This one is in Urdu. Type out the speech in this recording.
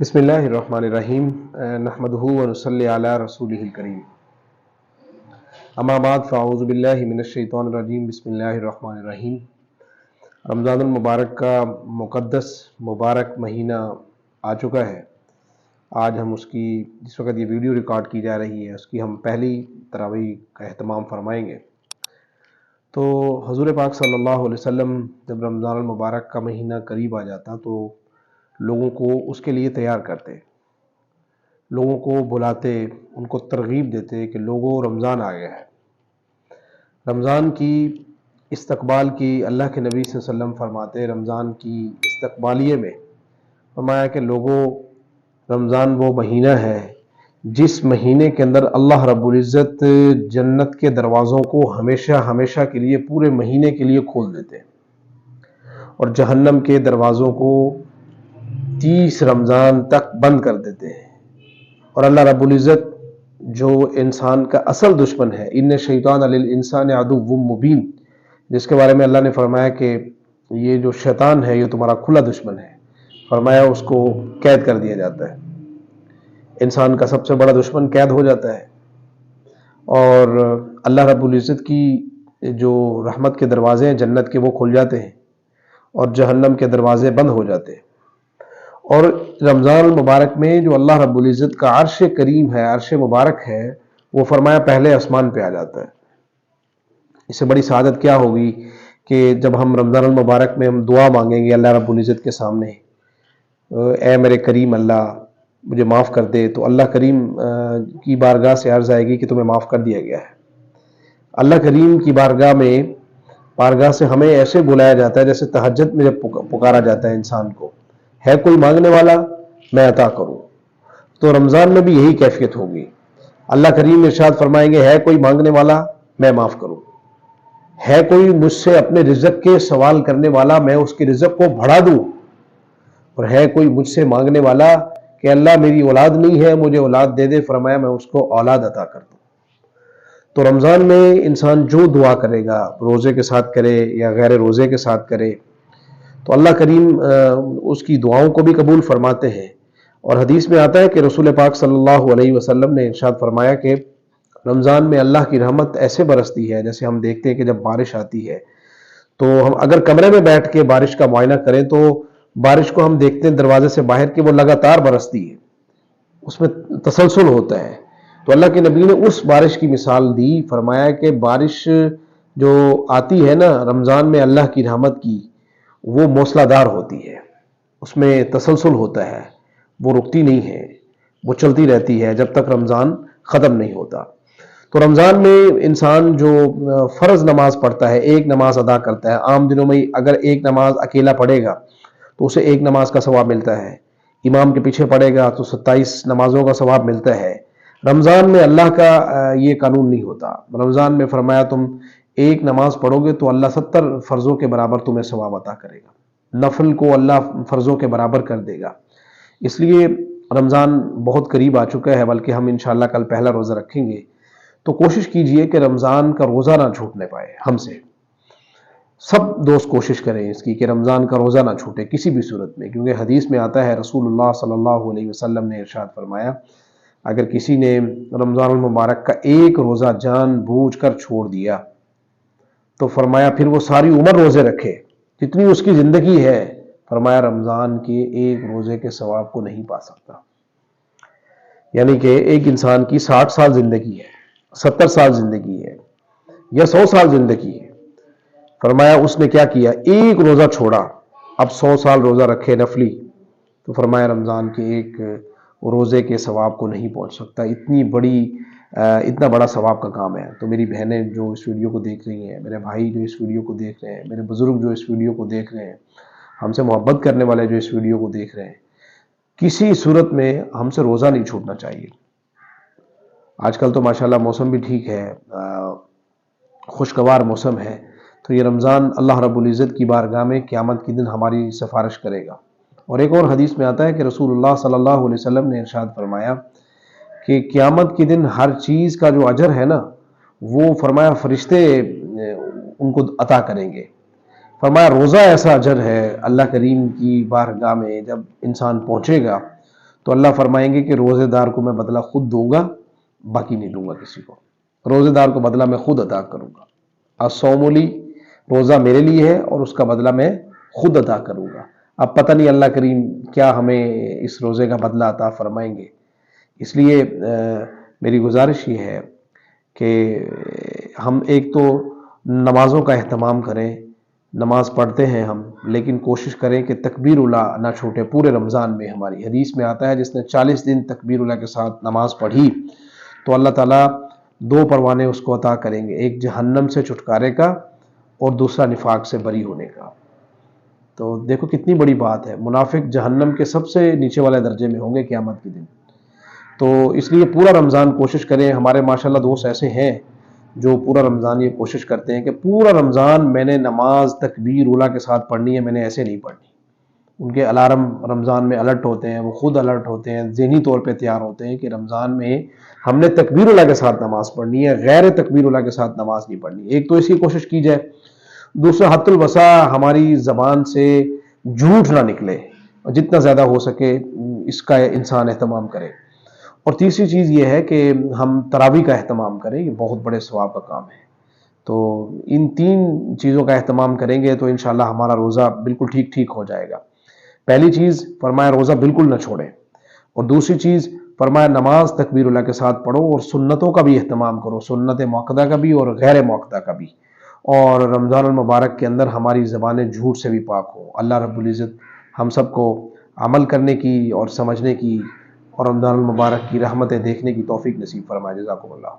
بسم اللہ الرحمن الرحیم نحمدہ ونصلی علی رسولہ الکریم اما بعد فاعوذ باللہ من الشیطان الرجیم بسم اللہ الرحمن الرحیم۔ رمضان المبارک کا مقدس مبارک مہینہ آ چکا ہے۔ آج ہم اس کی جس وقت یہ ویڈیو ریکارڈ کی جا رہی ہے اس کی ہم پہلی تراویح کا اہتمام فرمائیں گے۔ تو حضور پاک صلی اللہ علیہ وسلم جب رمضان المبارک کا مہینہ قریب آ جاتا تو لوگوں کو اس کے لیے تیار کرتے، لوگوں کو بلاتے، ان کو ترغیب دیتے کہ لوگوں رمضان آ گیا ہے۔ رمضان کی استقبال کی اللہ کے نبی صلی اللہ علیہ وسلم فرماتے، رمضان کی استقبالیے میں فرمایا کہ لوگوں رمضان وہ مہینہ ہے جس مہینے کے اندر اللہ رب العزت جنت کے دروازوں کو ہمیشہ ہمیشہ کے لیے پورے مہینے کے لیے کھول دیتے ہیں اور جہنم کے دروازوں کو 30 رمضان تک بند کر دیتے ہیں۔ اور اللہ رب العزت جو انسان کا اصل دشمن ہے، ان شیطان للانسان عدو مبین، جس کے بارے میں اللہ نے فرمایا کہ یہ جو شیطان ہے یہ تمہارا کھلا دشمن ہے، فرمایا اس کو قید کر دیا جاتا ہے۔ انسان کا سب سے بڑا دشمن قید ہو جاتا ہے اور اللہ رب العزت کی جو رحمت کے دروازے ہیں جنت کے وہ کھل جاتے ہیں اور جہنم کے دروازے بند ہو جاتے ہیں۔ اور رمضان المبارک میں جو اللہ رب العزت کا عرش کریم ہے، عرش مبارک ہے، وہ فرمایا پہلے آسمان پہ آ جاتا ہے۔ اس سے بڑی سعادت کیا ہوگی کہ جب ہم رمضان المبارک میں ہم دعا مانگیں گے اللہ رب العزت کے سامنے، اے میرے کریم اللہ مجھے معاف کر دے، تو اللہ کریم کی بارگاہ سے عرض آئے گی کہ تمہیں معاف کر دیا گیا ہے۔ اللہ کریم کی بارگاہ سے ہمیں ایسے بلایا جاتا ہے جیسے تہجد میں جب پکارا جاتا ہے انسان کو، ہے کوئی مانگنے والا میں عطا کروں۔ تو رمضان میں بھی یہی کیفیت ہوگی۔ اللہ کریم ارشاد فرمائیں گے ہے کوئی مانگنے والا میں معاف کروں، ہے کوئی مجھ سے اپنے رزق کے سوال کرنے والا میں اس کے رزق کو بڑھا دوں، اور ہے کوئی مجھ سے مانگنے والا کہ اللہ میری اولاد نہیں ہے مجھے اولاد دے دے، فرمایا میں اس کو اولاد عطا کر دوں۔ تو رمضان میں انسان جو دعا کرے گا، روزے کے ساتھ کرے یا غیر روزے کے ساتھ کرے، تو اللہ کریم اس کی دعاؤں کو بھی قبول فرماتے ہیں۔ اور حدیث میں آتا ہے کہ رسول پاک صلی اللہ علیہ وسلم نے ارشاد فرمایا کہ رمضان میں اللہ کی رحمت ایسے برستی ہے، جیسے ہم دیکھتے ہیں کہ جب بارش آتی ہے تو ہم اگر کمرے میں بیٹھ کے بارش کا معائنہ کریں تو بارش کو ہم دیکھتے ہیں دروازے سے باہر کہ وہ لگاتار برستی ہے، اس میں تسلسل ہوتا ہے۔ تو اللہ کے نبی نے اس بارش کی مثال دی، فرمایا کہ بارش جو آتی ہے نا رمضان میں اللہ کی رحمت کی، وہ موسلا دار ہوتی ہے، اس میں تسلسل ہوتا ہے، وہ رکتی نہیں ہے، وہ چلتی رہتی ہے جب تک رمضان ختم نہیں ہوتا۔ تو رمضان میں انسان جو فرض نماز پڑھتا ہے، ایک نماز ادا کرتا ہے، عام دنوں میں اگر ایک نماز اکیلا پڑھے گا تو اسے ایک نماز کا ثواب ملتا ہے، امام کے پیچھے پڑھے گا تو 27 نمازوں کا ثواب ملتا ہے۔ رمضان میں اللہ کا یہ قانون نہیں ہوتا۔ رمضان میں فرمایا تم ایک نماز پڑھو گے تو اللہ 70 فرضوں کے برابر تمہیں ثواب عطا کرے گا، نفل کو اللہ فرضوں کے برابر کر دے گا۔ اس لیے رمضان بہت قریب آ چکا ہے، بلکہ ہم انشاءاللہ کل پہلا روزہ رکھیں گے، تو کوشش کیجئے کہ رمضان کا روزہ نہ چھوٹنے پائے ہم سے۔ سب دوست کوشش کریں اس کی کہ رمضان کا روزہ نہ چھوٹے کسی بھی صورت میں، کیونکہ حدیث میں آتا ہے رسول اللہ صلی اللہ علیہ وسلم نے ارشاد فرمایا اگر کسی نے رمضان المبارک کا ایک روزہ جان بوجھ کر چھوڑ دیا تو فرمایا پھر وہ ساری عمر روزے رکھے جتنی اس کی زندگی ہے، فرمایا رمضان کے ایک روزے کے ثواب کو نہیں پا سکتا۔ یعنی کہ ایک انسان کی 60 سال زندگی ہے، 70 سال زندگی ہے یا 100 سال زندگی ہے، فرمایا اس نے کیا کیا ایک روزہ چھوڑا، اب 100 سال روزہ رکھے نفلی، تو فرمایا رمضان کے ایک روزے کے ثواب کو نہیں پہنچ سکتا۔ اتنا بڑا ثواب کا کام ہے۔ تو میری بہنیں جو اس ویڈیو کو دیکھ رہی ہیں، میرے بھائی جو اس ویڈیو کو دیکھ رہے ہیں، میرے بزرگ جو اس ویڈیو کو دیکھ رہے ہیں، ہم سے محبت کرنے والے جو اس ویڈیو کو دیکھ رہے ہیں، کسی صورت میں ہم سے روزہ نہیں چھوٹنا چاہیے۔ آج کل تو ماشاءاللہ موسم بھی ٹھیک ہے، خوشگوار موسم ہے، تو یہ رمضان اللہ رب العزت کی بارگاہ میں قیامت کے دن ہماری سفارش کرے گا۔ اور ایک اور حدیث میں آتا ہے کہ رسول اللہ صلی اللہ علیہ وسلم نے ارشاد فرمایا کہ قیامت کے دن ہر چیز کا جو اجر ہے نا وہ فرمایا فرشتے ان کو عطا کریں گے۔ فرمایا روزہ ایسا اجر ہے اللہ کریم کی بارگاہ میں جب انسان پہنچے گا تو اللہ فرمائیں گے کہ روزے دار کو میں بدلہ خود دوں گا، باقی نہیں دوں گا کسی کو، روزے دار کو بدلہ میں خود ادا کروں گا۔ الصوم لی، روزہ میرے لیے ہے اور اس کا بدلہ میں خود ادا کروں گا۔ اب پتہ نہیں اللہ کریم کیا ہمیں اس روزے کا بدلہ عطا فرمائیں گے۔ اس لیے میری گزارش یہ ہے کہ ہم ایک تو نمازوں کا اہتمام کریں، نماز پڑھتے ہیں ہم، لیکن کوشش کریں کہ تکبیر اولیٰ نہ چھوٹے پورے رمضان میں۔ ہماری حدیث میں آتا ہے جس نے 40 دن تکبیر اولیٰ کے ساتھ نماز پڑھی تو اللہ تعالیٰ 2 پروانے اس کو عطا کریں گے، ایک جہنم سے چھٹکارے کا اور دوسرا نفاق سے بری ہونے کا۔ تو دیکھو کتنی بڑی بات ہے، منافق جہنم کے سب سے نیچے والے درجے میں ہوں گے قیامت کے دن۔ تو اس لیے پورا رمضان کوشش کریں۔ ہمارے ماشاءاللہ دوست ایسے ہیں جو پورا رمضان یہ کوشش کرتے ہیں کہ پورا رمضان میں نے نماز تکبیر اولیٰ کے ساتھ پڑھنی ہے، میں نے ایسے نہیں پڑھنی۔ ان کے الارم رمضان میں الرٹ ہوتے ہیں، وہ خود الرٹ ہوتے ہیں، ذہنی طور پہ تیار ہوتے ہیں کہ رمضان میں ہم نے تکبیر اولیٰ کے ساتھ نماز پڑھنی ہے، غیر تکبیر اولیٰ کے ساتھ نماز نہیں پڑھنی۔ ایک تو اس کی کوشش کی جائے، دوسرا حت الوسع ہماری زبان سے جھوٹ نہ نکلے، جتنا زیادہ ہو سکے اس کا انسان اہتمام کرے۔ اور تیسری چیز یہ ہے کہ ہم تراویح کا اہتمام کریں، یہ بہت بڑے ثواب کا کام ہے۔ تو ان 3 چیزوں کا اہتمام کریں گے تو انشاءاللہ ہمارا روزہ بالکل ٹھیک ہو جائے گا۔ پہلی چیز فرمایا روزہ بالکل نہ چھوڑیں، اور دوسری چیز فرمایا نماز تکبیر اللہ کے ساتھ پڑھو، اور سنتوں کا بھی اہتمام کرو، سنت موقدہ کا بھی اور غیر موقدہ کا بھی۔ اور رمضان المبارک کے اندر ہماری زبانیں جھوٹ سے بھی پاک ہو۔ اللہ رب العزت ہم سب کو عمل کرنے کی اور سمجھنے کی اور رمضان المبارک کی رحمتیں دیکھنے کی توفیق نصیب فرمائے۔ جزاکم اللہ۔